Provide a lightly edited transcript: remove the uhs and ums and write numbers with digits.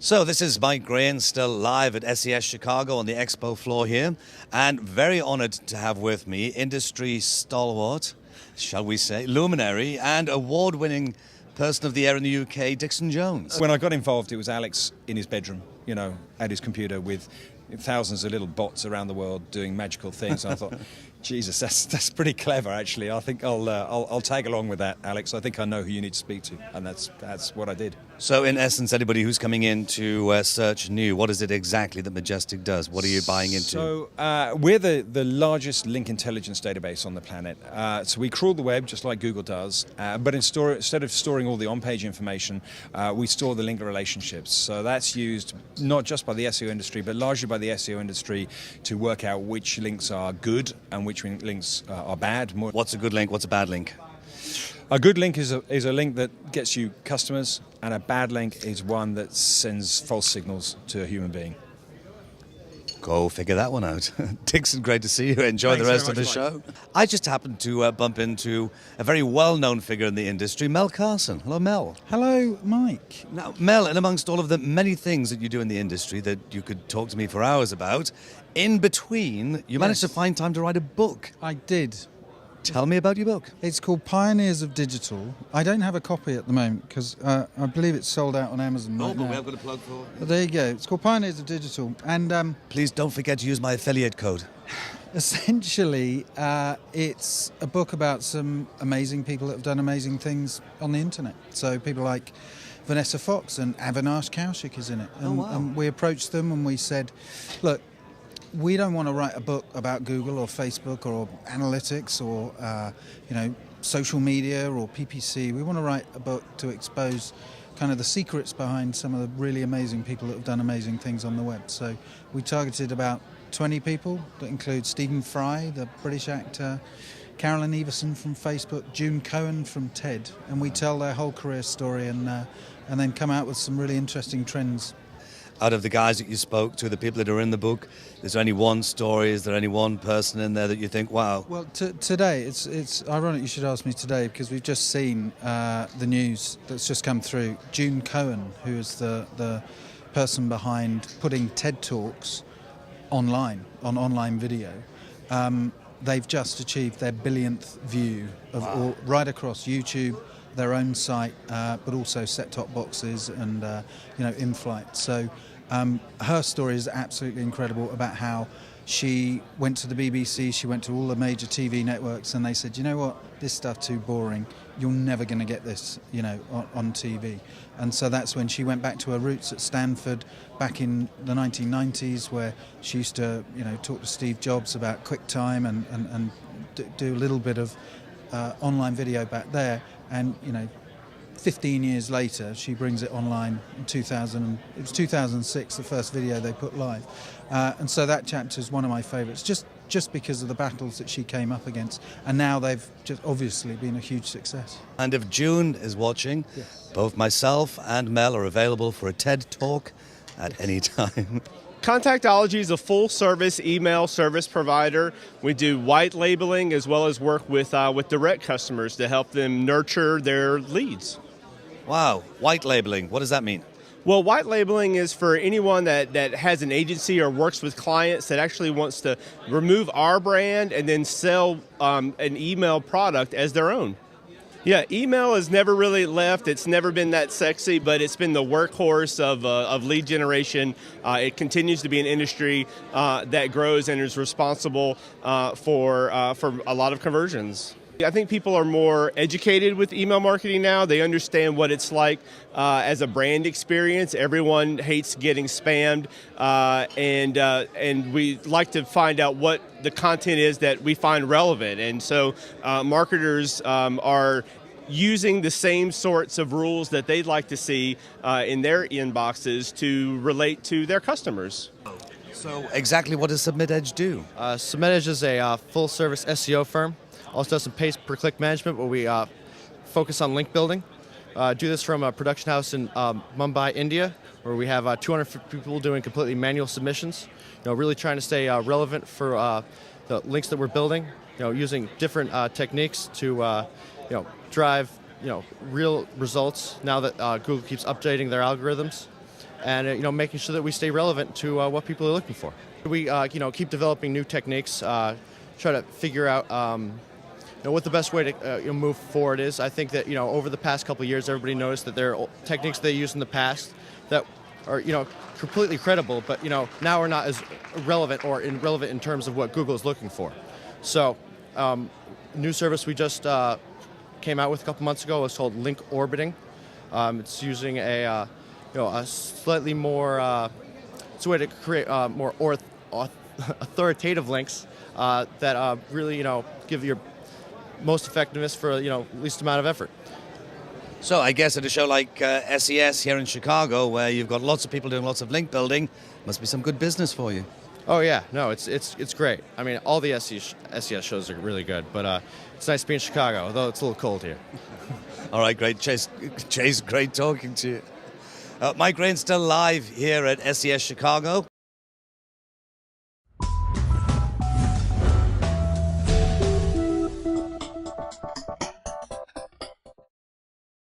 So this is Mike Grehan, still live at SES Chicago on the expo floor here, and very honored to have with me industry stalwart, shall we say, luminary and award-winning person of the year in the UK, Dixon Jones. When I got involved, it was Alex in his bedroom, at his computer with thousands of little bots around the world doing magical things. And I thought, Jesus, that's pretty clever, actually. I think I'll tag along with that, Alex. I think I know who you need to speak to, and that's what I did. So, in essence, anybody who's coming in to search new, what is it exactly that Majestic does? What are you buying into? So, we're the largest link intelligence database on the planet. So we crawl the web just like Google does, but instead of storing all the on-page information, we store the link relationships. So that's used not just by the SEO industry, but largely by the SEO industry to work out which links are good and which links are bad. What's a good link? What's a bad link? A good link is a link that gets you customers, and a bad link is one that sends false signals to a human being. Go figure that one out. Dixon, great to see you. Enjoy the rest of the show. I just happened to bump into a very well-known figure in the industry, Mel Carson. Hello, Mel. Hello, Mike. Now, Mel, and amongst all of the many things that you do in the industry that you could talk to me for hours about, in between, you managed to find time to write a book. I did. Tell me about your book. It's called Pioneers of Digital. I don't have a copy at the moment because I believe it's sold out on Amazon right now. We have got a plug for it. But there you go. It's called Pioneers of Digital. And please don't forget to use my affiliate code. Essentially, it's a book about some amazing people that have done amazing things on the internet. So people like Vanessa Fox and Avinash Kaushik is in it. And, and we approached them and we said, look, we don't want to write a book about Google or Facebook or analytics or social media or PPC. We want to write a book to expose kind of the secrets behind some of the really amazing people that have done amazing things on the web. So we targeted about 20 people. That includes Stephen Fry, the British actor, Carolyn Everson from Facebook, June Cohen from TED, and we tell their whole career story and then come out with some really interesting trends. Out of the guys that you spoke to, the people that are in the book, is there any one story, is there any one person in there that you think, wow? Well, today, it's ironic you should ask me today because we've just seen the news that's just come through. June Cohen, who is the person behind putting TED Talks online, on online video, they've just achieved their billionth view of right across YouTube, their own site, but also set-top boxes and in-flight. So her story is absolutely incredible about how she went to the BBC, she went to all the major TV networks, and they said, you know what, this stuff too boring. You're never going to get this, on TV. And so that's when she went back to her roots at Stanford back in the 1990s, where she used to, talk to Steve Jobs about QuickTime and do a little bit of online video back there. And 15 years later, she brings it online in 2000. It was 2006, the first video they put live, and so that chapter is one of my favourites, just because of the battles that she came up against, and now they've just obviously been a huge success. And if June is watching, yes, both myself and Mel are available for a TED Talk at any time. Contactology is a full-service email service provider. We do white labeling as well as work with direct customers to help them nurture their leads. Wow, white labeling, what does that mean? Well, white labeling is for anyone that has an agency or works with clients that actually wants to remove our brand and then sell an email product as their own. Yeah, email has never really left. It's never been that sexy, but it's been the workhorse of lead generation. It continues to be an industry that grows and is responsible for a lot of conversions. I think people are more educated with email marketing now. They understand what it's like as a brand experience. Everyone hates getting spammed, and we like to find out what the content is that we find relevant. And so marketers are using the same sorts of rules that they'd like to see in their inboxes to relate to their customers. So exactly what does SubmitEdge do? SubmitEdge is a full-service SEO firm. Also does some pay-per-click management where we focus on link building. Do this from a production house in Mumbai, India, where we have 250 people doing completely manual submissions. Really trying to stay relevant for the links that we're building. Using different techniques to drive real results now that Google keeps updating their algorithms. and making sure that we stay relevant to what people are looking for. We keep developing new techniques, try to figure out what the best way to move forward is. I think that over the past couple of years, everybody noticed that there are techniques they used in the past that are completely credible, but now are not as relevant or irrelevant in terms of what Google is looking for. So, new service we just came out with a couple months ago is called link orbiting. It's using a slightly more it's a way to create more authoritative links that really give your most effectiveness for least amount of effort. So I guess at a show like SES here in Chicago, where you've got lots of people doing lots of link building, must be some good business for you. Oh yeah, no, it's great. I mean, all the SES shows are really good, but it's nice to be in Chicago, although it's a little cold here. All right, great, Chase, great talking to you. Mike Rain's still live here at SES Chicago.